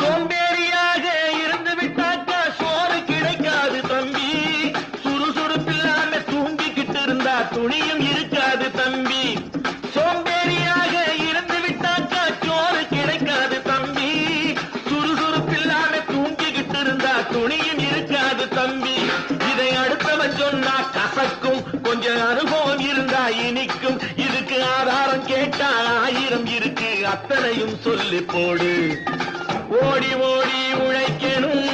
சோம்பேறியாக இருந்து விட்டாக்கா சோறு கிடைக்காது தம்பி. சுறுசுறுப்பில்லாம தூங்கிக்கிட்டு இருந்தா துணியும் இருக்காது தம்பி. சோம்பேறியாக இருந்து விட்டாக்கா சோறு கிடைக்காது தம்பி. சுறுசுறுப்பில்லாம தூங்கிக்கிட்டு இருந்தா துணியும் இருக்காது தம்பி. இதை அடுத்தவன் சொன்னா கசக்கும், கொஞ்சம் அனுபவம் இருந்தா இனிக்கும். இதுக்கு ஆதாரம் கேட்டா 1000 இருக்கு, அத்தனையும் சொல்லி போடு. ஓடி ஓடி உழைக்கணும்.